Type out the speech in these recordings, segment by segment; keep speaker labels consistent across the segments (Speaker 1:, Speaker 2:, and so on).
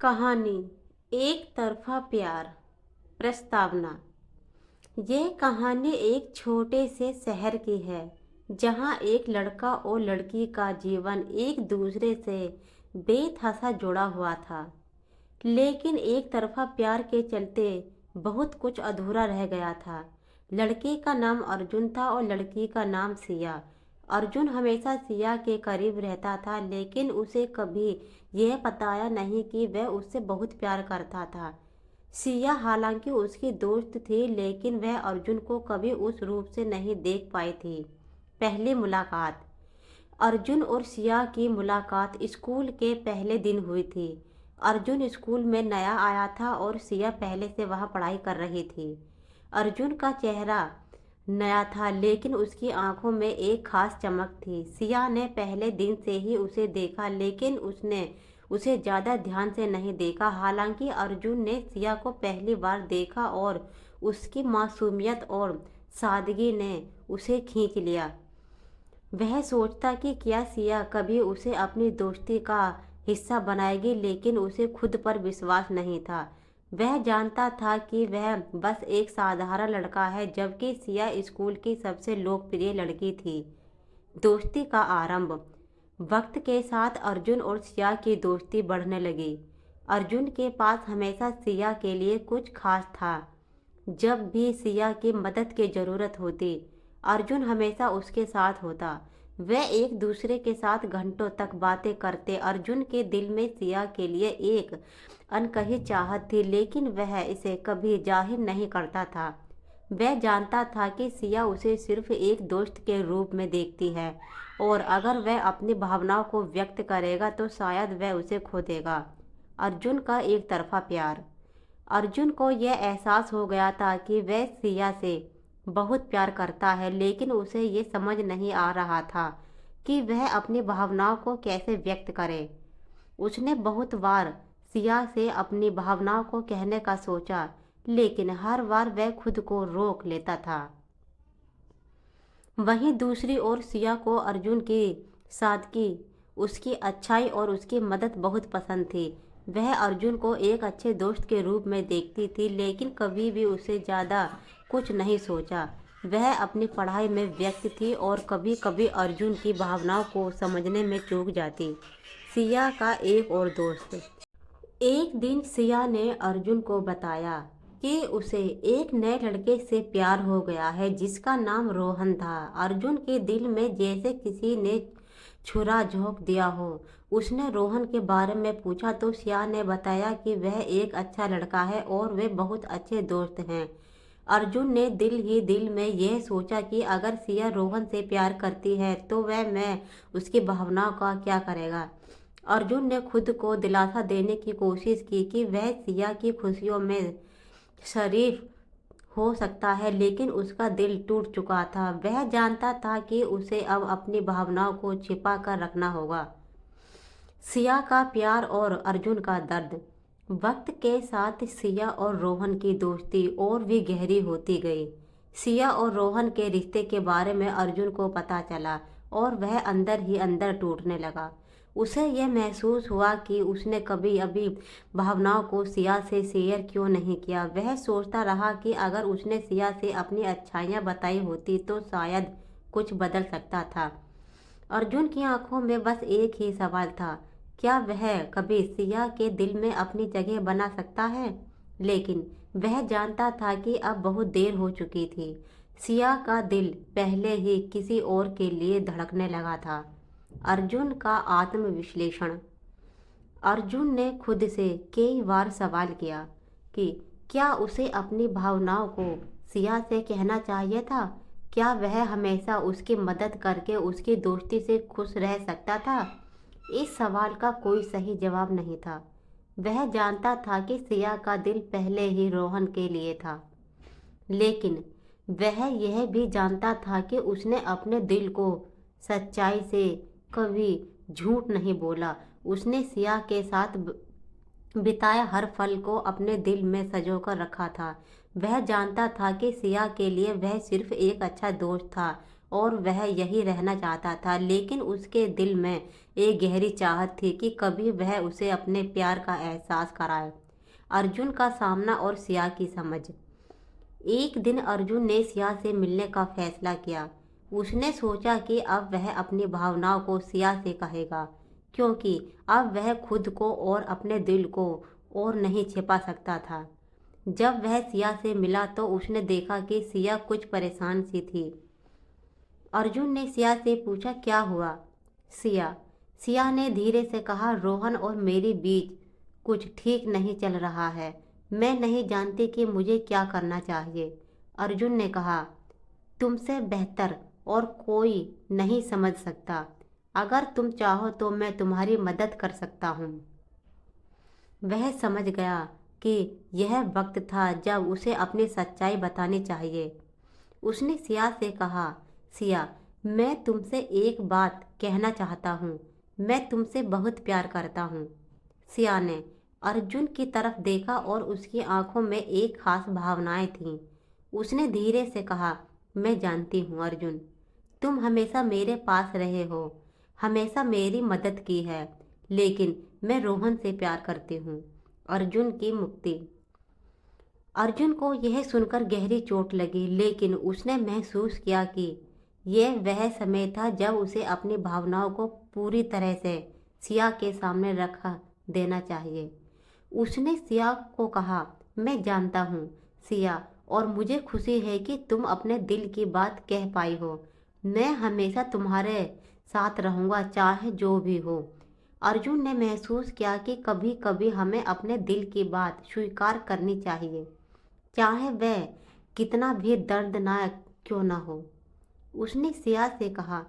Speaker 1: कहानी एक तरफा प्यार। प्रस्तावना। यह कहानी एक छोटे से शहर की है जहां एक लड़का और लड़की का जीवन एक दूसरे से बेतहासा जुड़ा हुआ था। लेकिन एक तरफा प्यार के चलते बहुत कुछ अधूरा रह गया था। लड़के का नाम अर्जुन था और लड़की का नाम सिया। अर्जुन हमेशा सिया के करीब रहता था, लेकिन उसे कभी यह बताया नहीं कि वह उससे बहुत प्यार करता था। सिया हालांकि उसकी दोस्त थी, लेकिन वह अर्जुन को कभी उस रूप से नहीं देख पाई थी। पहली मुलाकात। अर्जुन और सिया की मुलाकात स्कूल के पहले दिन हुई थी। अर्जुन स्कूल में नया आया था और सिया पहले से वहाँ पढ़ाई कर रही थी। अर्जुन का चेहरा नया था, लेकिन उसकी आंखों में एक खास चमक थी। सिया ने पहले दिन से ही उसे देखा, लेकिन उसने उसे ज़्यादा ध्यान से नहीं देखा। हालांकि अर्जुन ने सिया को पहली बार देखा और उसकी मासूमियत और सादगी ने उसे खींच लिया। वह सोचता कि क्या सिया कभी उसे अपनी दोस्ती का हिस्सा बनाएगी, लेकिन उसे खुद पर विश्वास नहीं था। वह जानता था कि वह बस एक साधारण लड़का है, जबकि सिया स्कूल की सबसे लोकप्रिय लड़की थी। दोस्ती का आरंभ। वक्त के साथ अर्जुन और सिया की दोस्ती बढ़ने लगी। अर्जुन के पास हमेशा सिया के लिए कुछ खास था। जब भी सिया की मदद की ज़रूरत होती, अर्जुन हमेशा उसके साथ होता। वे एक दूसरे के साथ घंटों तक बातें करते। अर्जुन के दिल में सिया के लिए एक अनकही चाहत थी, लेकिन वह इसे कभी जाहिर नहीं करता था। वह जानता था कि सिया उसे सिर्फ एक दोस्त के रूप में देखती है, और अगर वह अपनी भावनाओं को व्यक्त करेगा तो शायद वह उसे खो देगा। अर्जुन का एक तरफा प्यार। अर्जुन को यह एहसास हो गया था कि वह सिया से बहुत प्यार करता है, लेकिन उसे ये समझ नहीं आ रहा था कि वह अपनी भावनाओं को कैसे व्यक्त करे। उसने बहुत बार सिया से अपनी भावनाओं को कहने का सोचा, लेकिन हर बार वह खुद को रोक लेता था। वहीं दूसरी ओर सिया को अर्जुन की सादगी, उसकी अच्छाई और उसकी मदद बहुत पसंद थी। वह अर्जुन को एक अच्छे दोस्त के रूप में देखती थी, लेकिन कभी भी उसे ज़्यादा कुछ नहीं सोचा। वह अपनी पढ़ाई में व्यस्त थी और कभी कभी अर्जुन की भावनाओं को समझने में चूक जाती। सिया का एक और दोस्त। एक दिन सिया ने अर्जुन को बताया कि उसे एक नए लड़के से प्यार हो गया है जिसका नाम रोहन था। अर्जुन के दिल में जैसे किसी ने छुरा झोंक दिया हो। उसने रोहन के बारे में पूछा तो सिया ने बताया कि वह एक अच्छा लड़का है और वे बहुत अच्छे दोस्त हैं। अर्जुन ने दिल ही दिल में यह सोचा कि अगर सिया रोहन से प्यार करती है तो वह मैं उसकी भावनाओं का क्या करेगा। अर्जुन ने खुद को दिलासा देने की कोशिश की कि वह सिया की खुशियों में शरीक हो सकता है, लेकिन उसका दिल टूट चुका था। वह जानता था कि उसे अब अपनी भावनाओं को छिपा कर रखना होगा। सिया का प्यार और अर्जुन का दर्द। वक्त के साथ सिया और रोहन की दोस्ती और भी गहरी होती गई। सिया और रोहन के रिश्ते के बारे में अर्जुन को पता चला और वह अंदर ही अंदर टूटने लगा। उसे यह महसूस हुआ कि उसने कभी अभी भावनाओं को सिया से शेयर क्यों नहीं किया। वह सोचता रहा कि अगर उसने सिया से अपनी अच्छाइयाँ बताई होती तो शायद कुछ बदल सकता था। अर्जुन की आंखों में बस एक ही सवाल था, क्या वह कभी सिया के दिल में अपनी जगह बना सकता है। लेकिन वह जानता था कि अब बहुत देर हो चुकी थी। सिया का दिल पहले ही किसी और के लिए धड़कने लगा था। अर्जुन का आत्मविश्लेषण। अर्जुन ने खुद से कई बार सवाल किया कि क्या उसे अपनी भावनाओं को सिया से कहना चाहिए था। क्या वह हमेशा उसकी मदद करके उसकी दोस्ती से खुश रह सकता था। इस सवाल का कोई सही जवाब नहीं था। वह जानता था कि सिया का दिल पहले ही रोहन के लिए था, लेकिन वह यह भी जानता था कि उसने अपने दिल को सच्चाई से कभी झूठ नहीं बोला। उसने सिया के साथ बिताया हर पल को अपने दिल में संजोकर रखा था। वह जानता था कि सिया के लिए वह सिर्फ एक अच्छा दोस्त था और वह यही रहना चाहता था, लेकिन उसके दिल में एक गहरी चाहत थी कि कभी वह उसे अपने प्यार का एहसास कराए। अर्जुन का सामना और सिया की समझ। एक दिन अर्जुन ने सिया से मिलने का फैसला किया। उसने सोचा कि अब वह अपनी भावनाओं को सिया से कहेगा, क्योंकि अब वह खुद को और अपने दिल को और नहीं छिपा सकता था। जब वह सिया से मिला तो उसने देखा कि सिया कुछ परेशान सी थी। अर्जुन ने सिया से पूछा, क्या हुआ सिया? सिया ने धीरे से कहा, रोहन और मेरे बीच कुछ ठीक नहीं चल रहा है। मैं नहीं जानती कि मुझे क्या करना चाहिए। अर्जुन ने कहा, तुमसे बेहतर और कोई नहीं समझ सकता। अगर तुम चाहो तो मैं तुम्हारी मदद कर सकता हूँ। वह समझ गया कि यह वक्त था जब उसे अपनी सच्चाई बतानी चाहिए। उसने सिया से कहा, सिया, मैं तुमसे एक बात कहना चाहता हूँ। मैं तुमसे बहुत प्यार करता हूँ। सिया ने अर्जुन की तरफ देखा और उसकी आंखों में एक खास भावनाएं थीं। उसने धीरे से कहा, मैं जानती हूँ अर्जुन, तुम हमेशा मेरे पास रहे हो, हमेशा मेरी मदद की है, लेकिन मैं रोहन से प्यार करती हूँ। अर्जुन की मुक्ति। अर्जुन को यह सुनकर गहरी चोट लगी, लेकिन उसने महसूस किया कि यह वह समय था जब उसे अपनी भावनाओं को पूरी तरह से सिया के सामने रख देना चाहिए। उसने सिया को कहा, मैं जानता हूँ सिया, और मुझे खुशी है कि तुम अपने दिल की बात कह पाई हो। मैं हमेशा तुम्हारे साथ रहूँगा, चाहे जो भी हो। अर्जुन ने महसूस किया कि कभी कभी हमें अपने दिल की बात स्वीकार करनी चाहिए, चाहे वह कितना भी दर्दनाक क्यों न हो। उसने सिया से कहा,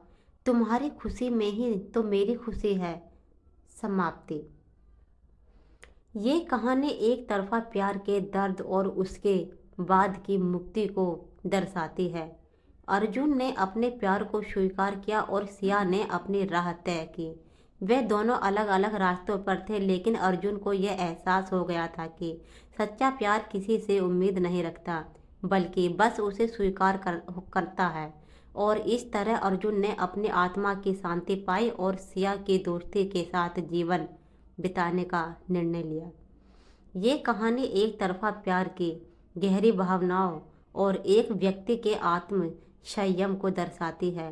Speaker 1: तुम्हारी खुशी में ही तो मेरी खुशी है। समाप्ति। ये कहानी एक तरफा प्यार के दर्द और उसके बाद की मुक्ति को दर्शाती है। अर्जुन ने अपने प्यार को स्वीकार किया और सिया ने अपनी राह तय की। वे दोनों अलग अलग रास्तों पर थे, लेकिन अर्जुन को यह एहसास हो गया था कि सच्चा प्यार किसी से उम्मीद नहीं रखता, बल्कि बस उसे स्वीकार करता है। और इस तरह अर्जुन ने अपनी आत्मा की शांति पाई और सिया की दोस्ती के साथ जीवन बिताने का निर्णय लिया। ये कहानी एक तरफा प्यार की गहरी भावनाओं और एक व्यक्ति के आत्म संयम को दर्शाती है।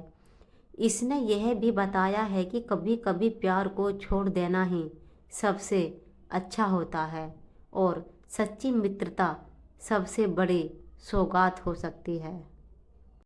Speaker 1: इसने यह भी बताया है कि कभी कभी प्यार को छोड़ देना ही सबसे अच्छा होता है और सच्ची मित्रता सबसे बड़ी सौगात हो सकती है।